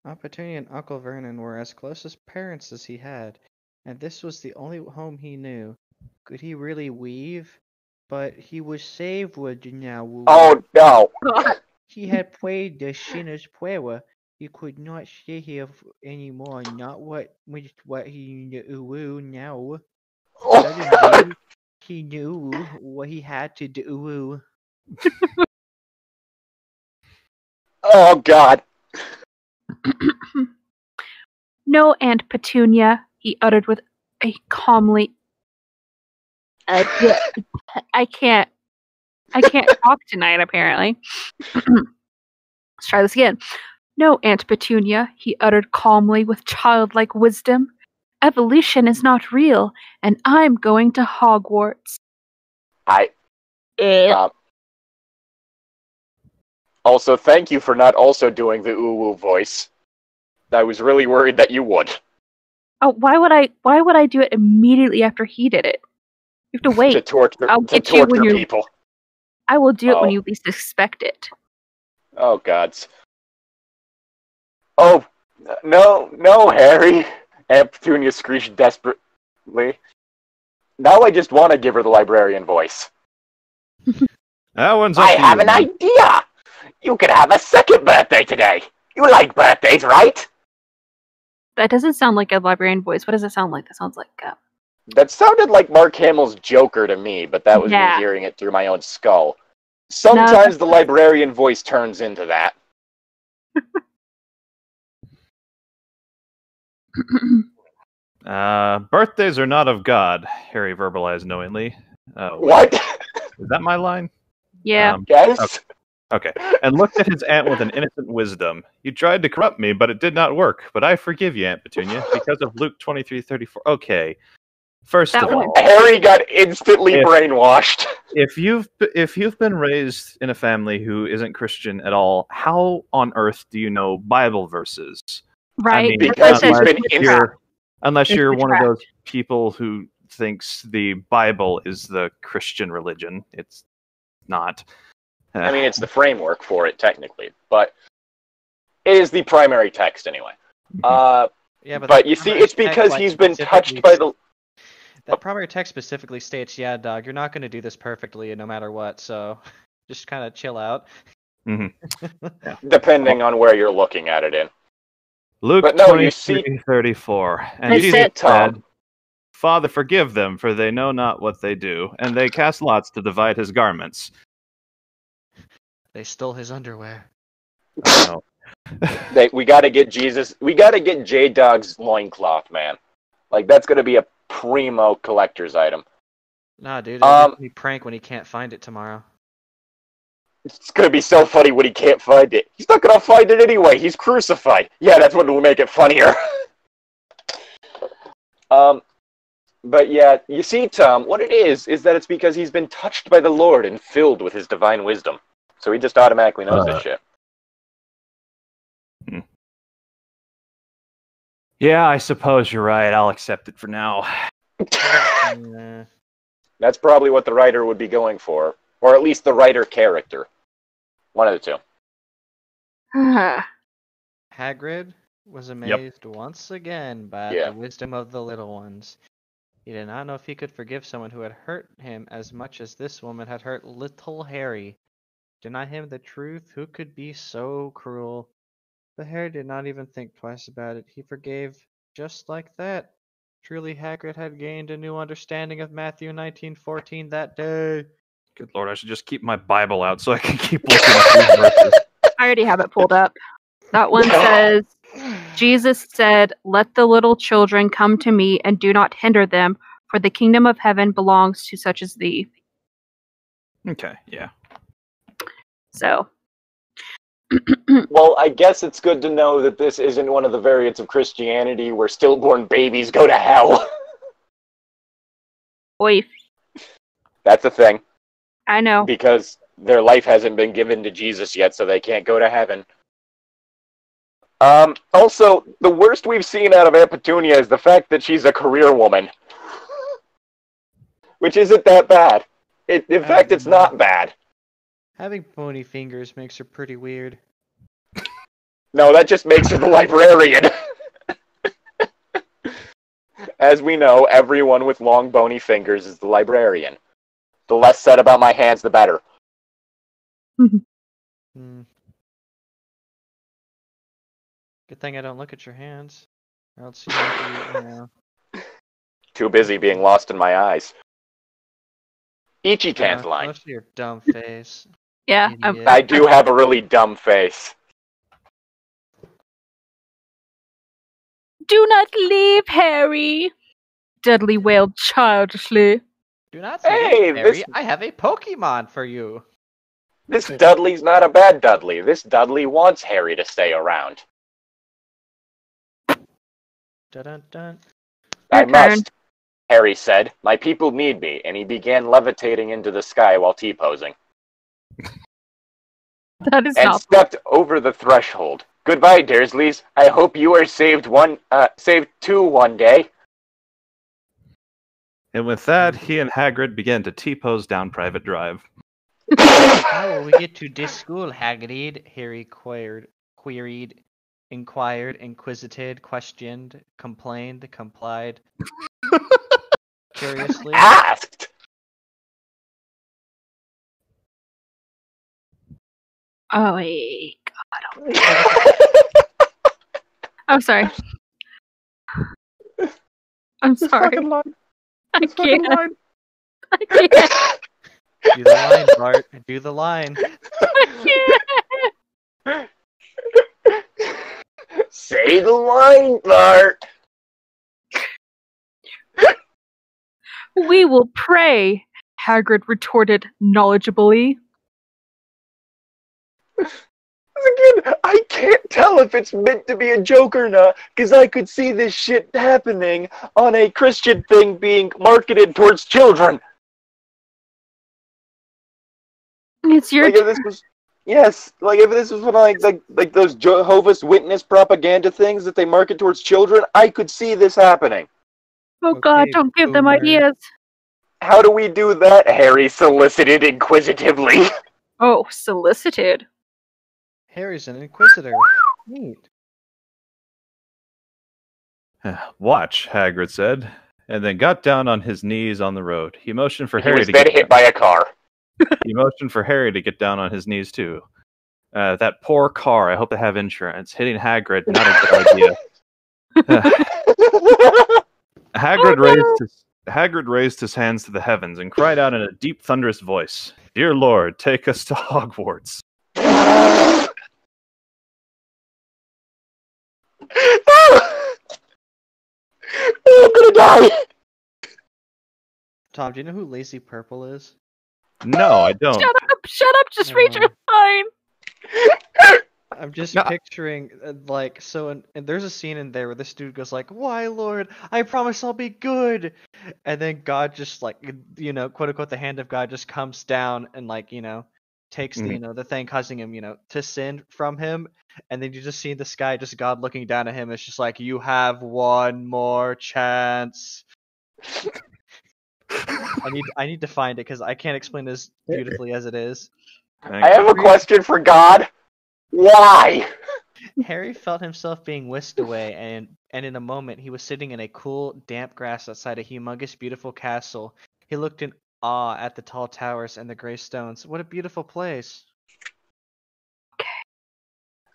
Aunt Petunia and Uncle Vernon were as close as parents as he had, and this was the only home he knew. Could he really weave? But he was saved with now. Oh no! He had played the Shinner's Puewa. He could not stay here anymore, not what he knew now. Suddenly, he knew what he had to do. Oh God! No, Aunt Petunia, he uttered with a calmly... I can't talk tonight, apparently. Let's try this again. No, Aunt Petunia, he uttered calmly with childlike wisdom. Evolution is not real, and I'm going to Hogwarts. Also, thank you for not also doing the ooh-woo voice. I was really worried that you would. Oh, why would I do it immediately after he did it? You have to wait. To torture people. I will do it when you least expect it. Oh, gods. Oh, no, Harry. Aunt Petunia screeched desperately. Now I just want to give her the librarian voice. That one's I have an idea! You could have a second birthday today. You like birthdays, right? That doesn't sound like a librarian voice. What does it sound like? That sounds like... That sounded like Mark Hamill's Joker to me, but that was me hearing it through my own skull. Sometimes the librarian voice turns into that. Birthdays are not of God, Harry verbalized knowingly. What? Is that my line? Yeah. Yes? Okay. And looked at his aunt with an innocent wisdom. You tried to corrupt me, but it did not work. But I forgive you, Aunt Petunia, because of Luke 23:34. Okay. First of all, Harry got instantly brainwashed. If you've been raised in a family who isn't Christian at all, how on earth do you know Bible verses? Right. I mean, because unless you're one of those people who thinks the Bible is the Christian religion. It's not. I mean, it's the framework for it, technically, but it is the primary text anyway. Yeah, but you see, it's because he's been touched by the... That primary text specifically states, yeah, dog, you're not going to do this perfectly no matter what, so just kind of chill out. Mm-hmm. Depending on where you're looking at it in. Luke 23:34. And Jesus said, Father, forgive them, for they know not what they do. And they cast lots to divide his garments. They stole his underwear. Oh, no. We got to get J-Dog's loincloth, man. Like, that's going to be a primo collector's item. Nah, dude, it'll be prank when he can't find it tomorrow. It's going to be so funny when he can't find it. He's not going to find it anyway. He's crucified. Yeah, that's what will make it funnier. But yeah, you see, Tom, what it is that it's because he's been touched by the Lord and filled with his divine wisdom. So he just automatically knows this shit. Yeah, I suppose you're right. I'll accept it for now. That's probably what the writer would be going for. Or at least the writer character. One of the two. Hagrid was amazed once again by the wisdom of the little ones. He did not know if he could forgive someone who had hurt him as much as this woman had hurt little Harry. Deny him the truth, who could be so cruel? But Harry did not even think twice about it. He forgave just like that. Truly, Hagrid had gained a new understanding of Matthew 19:14 that day. Good Lord, I should just keep my Bible out so I can keep looking at these verses. I already have it pulled up. That one says, Jesus said, "Let the little children come to me and do not hinder them, for the kingdom of heaven belongs to such as thee." Okay, yeah. So. Well, I guess it's good to know that this isn't one of the variants of Christianity where stillborn babies go to hell. Oi. That's a thing. I know. Because their life hasn't been given to Jesus yet, so they can't go to heaven. Also, the worst we've seen out of Aunt Petunia is the fact that she's a career woman. Which isn't that bad. In fact, it's not bad. Having bony fingers makes her pretty weird. No, that just makes her the librarian. As we know, everyone with long bony fingers is the librarian. The less said about my hands, the better. Good thing I don't look at your hands. Or else you know. Too busy being lost in my eyes. Ichi-tan's line. Close to your dumb face. Yeah. I do have a really dumb face. Do not leave, Harry! Dudley wailed childishly. Do not leave, Harry. I have a Pokemon for you. This Dudley's not a bad Dudley. This Dudley wants Harry to stay around. Dun-dun-dun. I must, Harry said. My people need me, and he began levitating into the sky while T-posing. That is and stepped over the threshold. Goodbye, Dursleys. I hope you are saved too one day. And with that, he and Hagrid began to T-pose down Private Drive. How will we get to this school, Hagrid? Harry queried, inquired, inquisited, questioned, complained, complied. Curiously. Asked! Oh, my God. I'm sorry. I'm sorry. I can't. I can't. Do the line, Bart. Do the line. I can't. Say the line, Bart. We will pray, Hagrid retorted knowledgeably. Again, I can't tell if it's meant to be a joke or not, because I could see this shit happening on a Christian thing being marketed towards children. It's your Like if this was, yes, like if this was one of like those Jehovah's Witness propaganda things that they market towards children, I could see this happening. Oh God, don't give them ideas. How do we do that? Harry solicited inquisitively. Oh, solicited. Harry's an inquisitor. Neat. Watch, Hagrid said, and then got down on his knees on the road. He motioned for Harry to get hit by a car. He motioned for Harry to get down on his knees too. That poor car. I hope they have insurance. Hitting Hagrid, not a good idea. Hagrid raised his hands to the heavens and cried out in a deep, thunderous voice, "Dear Lord, take us to Hogwarts." I'm gonna die! Tom, do you know who Lazy Purple is? No, I don't. Shut up, just read your line. I'm just picturing, and there's a scene in there where this dude goes like, "Why, Lord, I promise I'll be good," and then God just quote unquote, the hand of God just comes down and takes the thing causing him, to sin from him, and then you just see in the sky just God looking down at him. It's just like, you have one more chance. I need to find it because I can't explain this beautifully as it is. I have a question for God. Why? Harry felt himself being whisked away, and in a moment he was sitting in a cool, damp grass outside a humongous, beautiful castle. He looked in awe at the tall towers and the gray stones. What a beautiful place.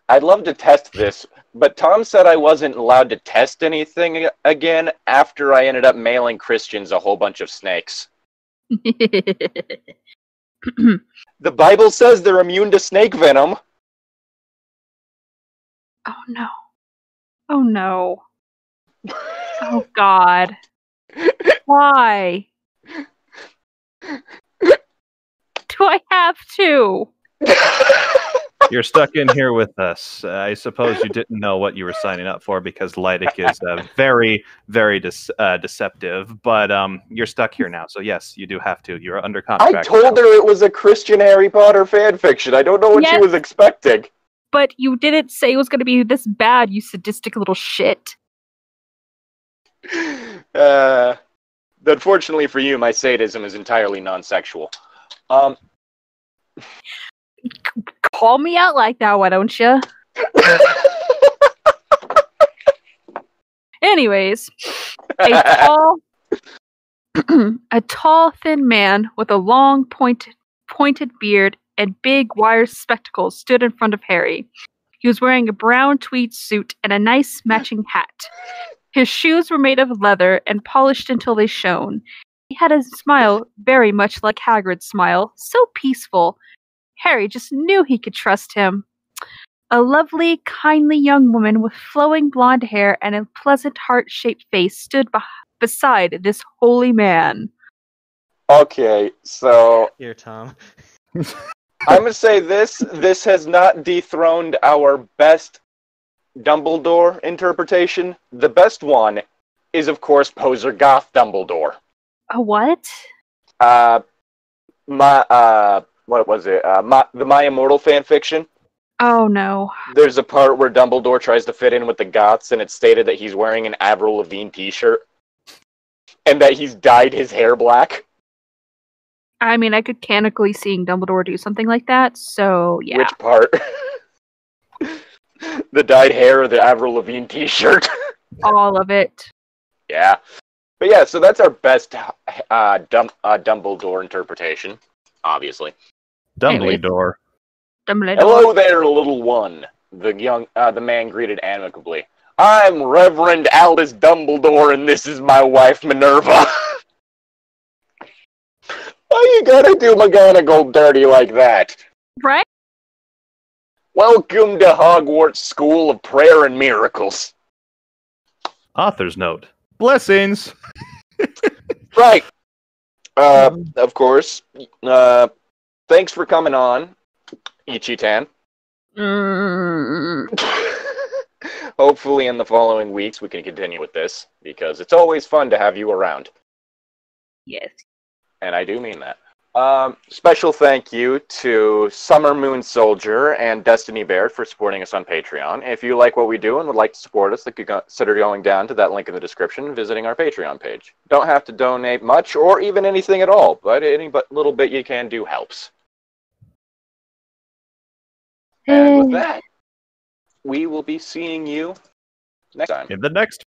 I'd love to test this, but Tom said I wasn't allowed to test anything again after I ended up mailing Christians a whole bunch of snakes. The Bible says they're immune to snake venom. Oh no. Oh no. Oh God. Why? Do I have to? You're stuck in here with us. I suppose you didn't know what you were signing up for because Llytic is very, very deceptive. But you're stuck here now, so yes, you do have to. You're under contract. I told her it was a Christian Harry Potter fan fiction. I don't know what she was expecting. But you didn't say it was going to be this bad, you sadistic little shit. Unfortunately for you, my sadism is entirely non-sexual. Call me out like that, why don't you? Anyways, a tall, thin man with a long, pointed beard and big wire spectacles stood in front of Harry. He was wearing a brown tweed suit and a nice matching hat. His shoes were made of leather and polished until they shone. He had a smile very much like Hagrid's smile, so peaceful. Harry just knew he could trust him. A lovely, kindly young woman with flowing blonde hair and a pleasant heart-shaped face stood beside this holy man. Okay, so... Here, Tom. I'm gonna say this has not dethroned our best Dumbledore interpretation. The best one is, of course, Poser Goth Dumbledore. A what? What was it? The My Immortal fanfiction. Oh, no. There's a part where Dumbledore tries to fit in with the Goths, and it's stated that he's wearing an Avril Lavigne t-shirt. And that he's dyed his hair black. I mean, I could canonically seeing Dumbledore do something like that, so yeah. Which part? The dyed hair or the Avril Lavigne t-shirt? All of it. Yeah. But yeah, so that's our best Dumbledore interpretation, obviously. Dumbledore. Hello there, little one. The man greeted amicably. I'm Reverend Aldous Dumbledore, and this is my wife, Minerva. Why you gotta do McGonagall dirty like that? Right? Welcome to Hogwarts School of Prayer and Miracles. Author's note. Blessings! Right. Of course. Thanks for coming on, Ichi-tan. Hopefully in the following weeks we can continue with this, because it's always fun to have you around. Yes. And I do mean that. Special thank you to Summer Moon Soldier and Destiny Bear for supporting us on Patreon. If you like what we do and would like to support us, consider going down to that link in the description and visiting our Patreon page. Don't have to donate much or even anything at all, but any little bit you can do helps. And with that, we will be seeing you next time. In the next